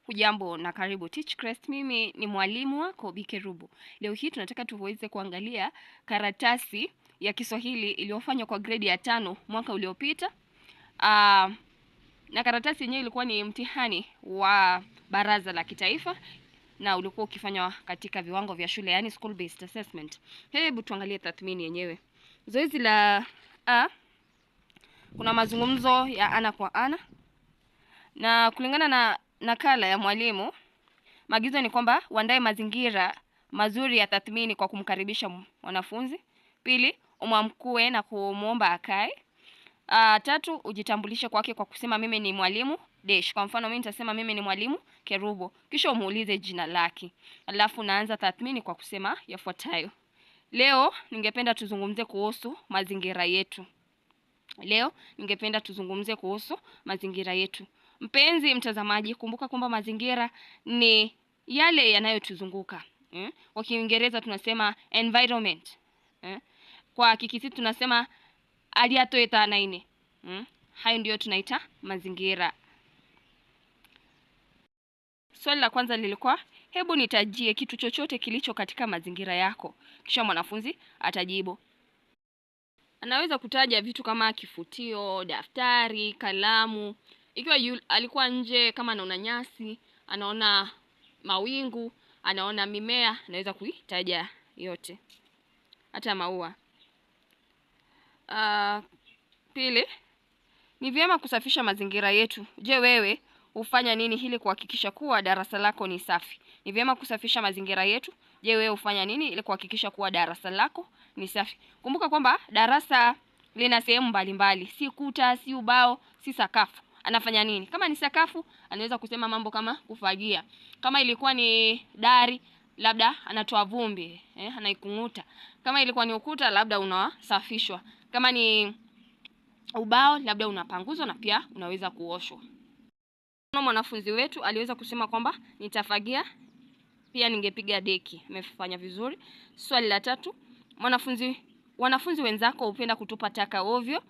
Hujambo na karibu Teachkrest. Mimi ni mwalimu wako Bikerubu. Leo hii tunataka tuweze kuangalia karatasi ya Kiswahili iliyofanywa kwa grade ya 5 mwaka uliopita. Na karatasi yenyewe ilikuwa ni mtihani wa baraza la kitaifa na ulikuwa ukifanywa katika viwango vya shule, yani school based assessment. Hebu tuangalie tathmini yenyewe. Zoezi la A, kuna mazungumzo ya ana kwa ana, na kulingana na nakala ya mwalimu, maagizo ni kwamba uandae mazingira mazuri ya tathmini kwa kumkaribisha mwanafunzi. Pili, umwamkue na kumuomba akae. 3, ujitambulishe kwake kwa kusema mimi ni mwalimu dash. Kwa mfano mimi nitasema mimi ni mwalimu Kerubo, kisha umuulize jina lake. Alafu naanza tathmini kwa kusema yafuatayo. Leo ningependa tuzungumzie kuhusu mazingira yetu. Mpenzi mtazamaji, kumbuka kwamba mazingira ni yale yanayotuzunguka. Kwa Kiingereza tunasema environment. Kwa Kikisii tunasema aliatoeta naine. Hayo ndio tunaita mazingira. Swali la kwanza lilikuwa, hebu nitajie kitu chochote kilicho katika mazingira yako. Kisha mwanafunzi atajibu. Anaweza kutaja vitu kama kifutio, daftari, kalamu. Ikiwa alikuwa nje, kama anaona nyasi, anaona mawingu, anaona mimea, anaweza kuitaja yote, hata maua. Pili, ni vyema kusafisha mazingira yetu. Je, wewe hufanya nini ili kuhakikisha kuwa darasa lako ni safi? Ni vyema kusafisha mazingira yetu. Je, wewe hufanya nini ili kuhakikisha kuwa darasa lako ni safi? Kumbuka kwamba darasa lina sehemu mbalimbali, si kuta, si ubao, si sakafu. Anafanya nini? Kama ni sakafu, anaweza kusema mambo kama kufagia. Kama ilikuwa ni dari, labda anatoa vumbi, anaikunguta. Kama ilikuwa ni ukuta, labda unasafishwa. Kama ni ubao, labda unapanguzwa na pia unaweza kuoshwa. Mwanafunzi wetu aliweza kusema kwamba nitafagia, pia ningepiga deki. Amefanya vizuri. Swali la 3, wanafunzi wenzako hupenda kutupa taka ovyo.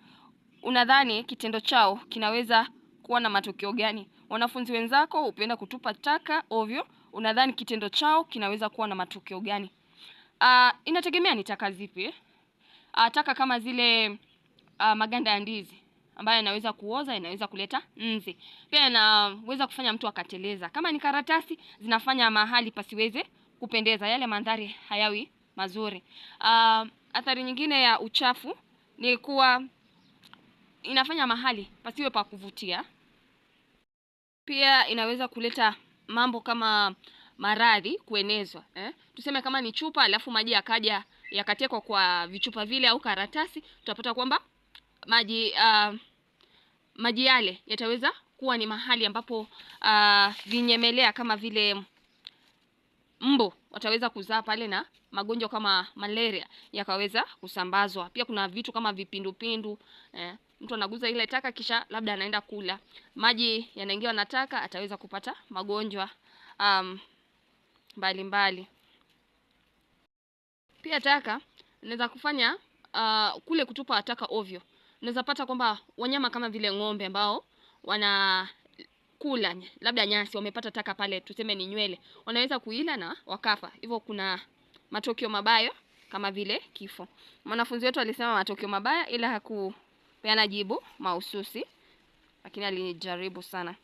Unadhani kitendo chao kinaweza kuwa na matokeo gani? Wanafunzi wenzako hupenda kutupa taka ovyo. Unadhani kitendo chao kinaweza kuwa na matokeo gani? Inategemea ni taka zipi. Taka kama zile maganda ya ndizi ambayo yanaweza kuoza, inaweza kuleta nzi. Pia inaweza kufanya mtu akateleza. Kama ni karatasi, zinafanya mahali pasiweze kupendeza, yale mandhari hayawi mazuri. Athari nyingine ya uchafu ni kuwa inafanya mahali pasiwe pa kuvutia. Pia inaweza kuleta mambo kama maradhi kuenezwa. Tuseme kama ni chupa alafu maji yakaja yakatekwa kwa vichupa vile au karatasi, tutapata kwamba maji yale yataweza kuwa ni mahali ambapo vinyemelea kama vile mbu wataweza kuzaa pale na magonjwa kama malaria yakaweza kusambazwa. Pia kuna vitu kama vipindupindu. Mtu anaguza ile taka kisha labda anaenda kula. Maji yanaingiwa na taka, ataweza kupata magonjwa mbalimbali. Pia taka inaweza kufanya kule kutupa taka ovyo. Unaweza pata kwamba wanyama kama vile ng'ombe ambao wanakula labda nyasi, wamepata taka pale, tuseme ni nywele, wanaweza kuila na wakafa. Hivyo kuna matokeo mabaya kama vile kifo. Mwanafunzi wetu alisema matokeo mabaya ila hakupeana jibu mahususi, lakini alijaribu sana.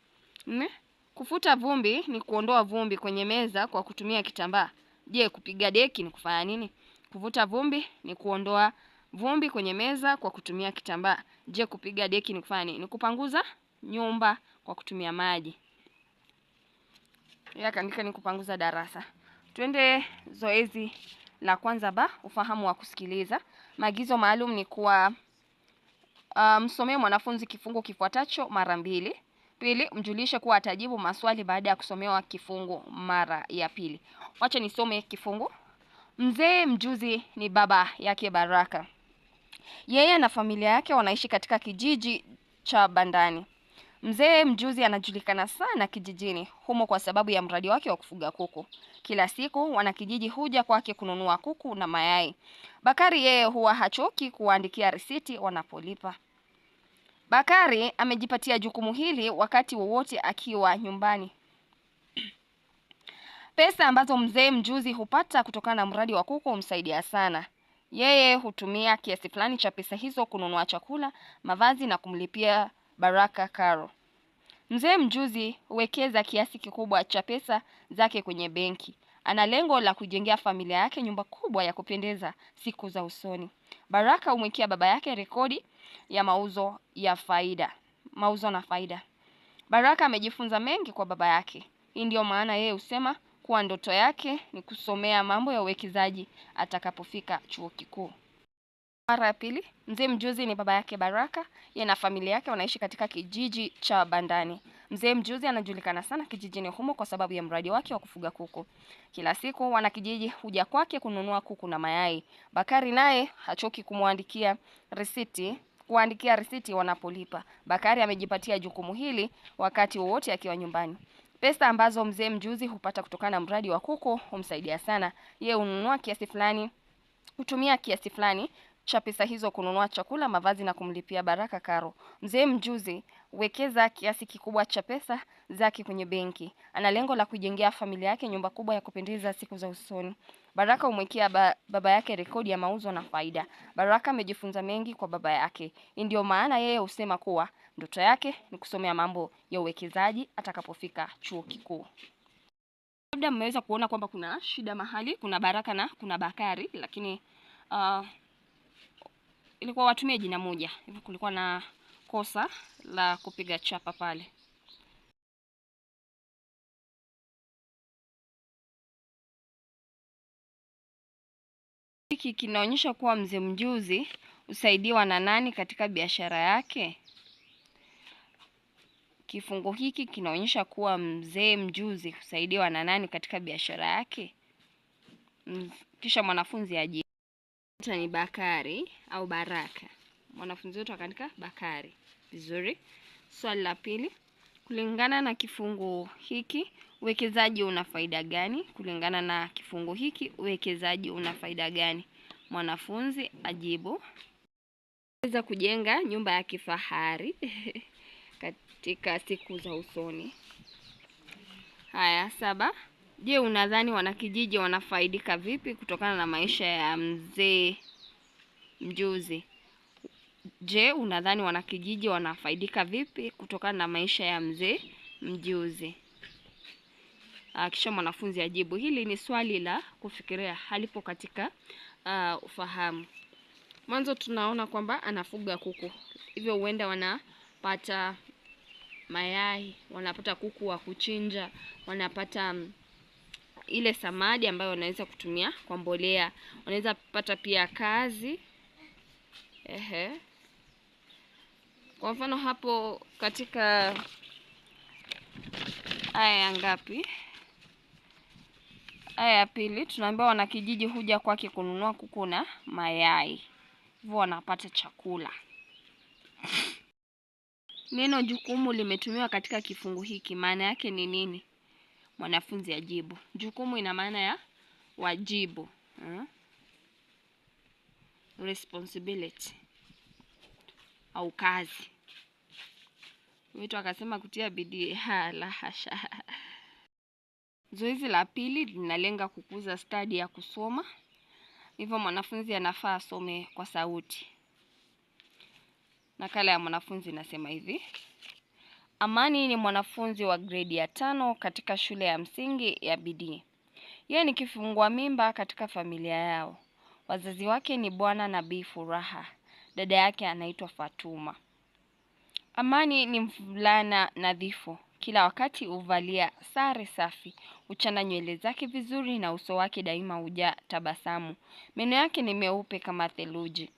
Kufuta vumbi ni kuondoa vumbi kwenye meza kwa kutumia kitambaa. Je, kupiga deki ni kufanya nini? Kuvuta vumbi ni kuondoa vumbi kwenye meza kwa kutumia kitambaa. Je, kupiga deki ni kufanya nini? Ni kupanguza nyumba kwa kutumia maji. Kaandika ni kupanguza darasa. Twende zoezi la kwanza ba, ufahamu wa kusikiliza. Maagizo maalum ni kuwa msomee mwanafunzi kifungu kifuatacho mara 2. Pili, mjulishe kuwa atajibu maswali baada ya kusomewa kifungu mara ya pili. Wacha nisome kifungu. Mzee mjuzi ni baba yake Baraka. Yeye na familia yake wanaishi katika kijiji cha Bandani. Mzee mjuzi anajulikana sana kijijini humo kwa sababu ya mradi wake wa kufuga kuku. Kila siku wanakijiji huja kwake kununua kuku na mayai. Bakari yeye huwa hachoki kuwaandikia risiti wanapolipa. Bakari amejipatia jukumu hili wakati wowote akiwa nyumbani. Pesa ambazo mzee mjuzi hupata kutokana na mradi wa kuku humsaidia sana. Yeye hutumia kiasi fulani cha pesa hizo kununua chakula, mavazi na kumlipia Baraka karo. Mzee mjuzi huwekeza kiasi kikubwa cha pesa zake kwenye benki. Ana lengo la kujengea familia yake nyumba kubwa ya kupendeza siku za usoni. Baraka humwekea baba yake rekodi ya mauzo na faida. Baraka amejifunza mengi kwa baba yake. Hii ndio maana yeye husema kuwa ndoto yake ni kusomea mambo ya uwekezaji atakapofika chuo kikuu. Mara ya pili, mzee mjuzi ni baba yake Baraka. Yeye na familia yake wanaishi katika kijiji cha Bandani. Mzee mjuzi anajulikana sana kijijini humo kwa sababu ya mradi wake wa kufuga kuku. Kila siku wanakijiji huja kwake kununua kuku na mayai. Bakari naye hachoki kuandikia risiti wanapolipa. Bakari amejipatia jukumu hili wakati wowote akiwa nyumbani. Pesa ambazo mzee mjuzi hupata kutokana na mradi wa kuku humsaidia sana. Yeye hutumia kiasi fulani cha pesa hizo kununua chakula, mavazi na kumlipia Baraka karo. Mzee mjuzi huwekeza kiasi kikubwa cha pesa zake kwenye benki. Ana lengo la kujengea familia yake nyumba kubwa ya kupendeza siku za usoni. Baraka humwekea baba yake rekodi ya mauzo na faida. Baraka amejifunza mengi kwa baba yake. Ndio maana yeye husema kuwa ndoto yake ni kusomea mambo ya uwekezaji atakapofika chuo kikuu. Labda mmeweza kuona kwamba kuna shida mahali, kuna Baraka na kuna Bakari, lakini ilikuwa watumie jina moja. Hivyo kulikuwa na kosa la kupiga chapa pale. Hiki kinaonyesha kuwa mzee mjuzi husaidiwa na nani katika biashara yake? Kifungu hiki kinaonyesha kuwa mzee mjuzi husaidiwa na nani katika biashara yake? Kisha mwanafunzi ajibu. Ni Bakari au Baraka. Mwanafunzi wetu akaandika Bakari. Vizuri. Swali la pili. Kulingana na kifungu hiki, uwekezaji una faida gani? Kulingana na kifungu hiki, uwekezaji una faida gani? Mwanafunzi ajibu. Weza kujenga nyumba ya kifahari katika siku za usoni. Haya, 7. Je, unadhani wanakijiji wanafaidika vipi kutokana na maisha ya mzee mjuzi? Je, unadhani wanakijiji wanafaidika vipi kutokana na maisha ya mzee mjuzi? Kisha mwanafunzi ajibu. Hili ni swali la kufikiria, halipo katika ufahamu. Mwanzo tunaona kwamba anafuga kuku. Hivyo huenda wanapata mayai, wanapata kuku wa kuchinja, wanapata ile samadi ambayo wanaweza kutumia kwa mbolea, wanaweza pata pia kazi. Kwa mfano hapo katika aya ya ngapi? Aya ya pili tunaambiwa wanakijiji huja kwake kununua kuku na mayai. Hivyo wanapata chakula. Neno jukumu limetumiwa katika kifungu hiki, maana yake ni nini? Mwanafunzi ajibu. Jukumu ina maana ya wajibu. Responsibility au kazi. Mtu akasema kutia bidii, la hasha. Zoezi la pili linalenga kukuza stadi ya kusoma. Hivyo mwanafunzi anafaa asome kwa sauti. Nakala ya mwanafunzi inasema hivi. Amani ni mwanafunzi wa gredi ya 5 katika shule ya msingi ya Bidii. Yeye ni kifungua mimba katika familia yao. Wazazi wake ni Bwana na Bi Furaha. Dada yake anaitwa Fatuma. Amani ni mvulana nadhifu. Kila wakati huvalia sare safi, huchana nywele zake vizuri na uso wake daima hujaa tabasamu. Meno yake ni meupe kama theluji.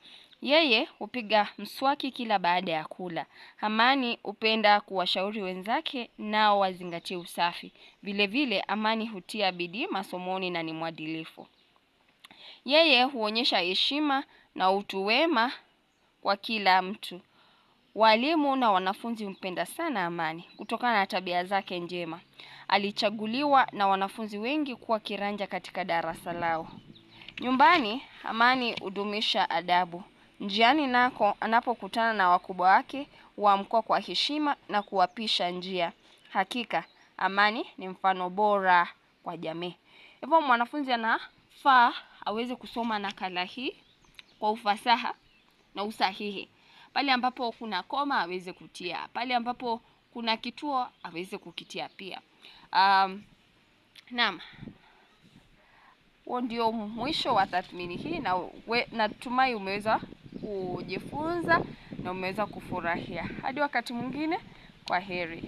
Yeye hupiga mswaki kila baada ya kula. Amani hupenda kuwashauri wenzake nao wazingatie usafi. Vile vile Amani hutia bidii masomoni na ni mwadilifu. Yeye huonyesha heshima na utu wema kwa kila mtu. Walimu na wanafunzi humpenda sana Amani kutokana na tabia zake njema. Alichaguliwa na wanafunzi wengi kuwa kiranja katika darasa lao. Nyumbani Amani hudumisha adabu. Njiani nako anapokutana na wakubwa wake huamkwa kwa heshima na kuwapisha njia. Hakika Amani ni mfano bora kwa jamii. Hivyo mwanafunzi anafaa aweze kusoma nakala hii kwa ufasaha na usahihi. Pale ambapo kuna koma aweze kutia, pale ambapo kuna kituo aweze kukitia pia. Naam. Huo ndio mwisho wa tathmini hii, na natumai umeweza kujifunza na umeweza kufurahia. Hadi wakati mwingine, kwaheri.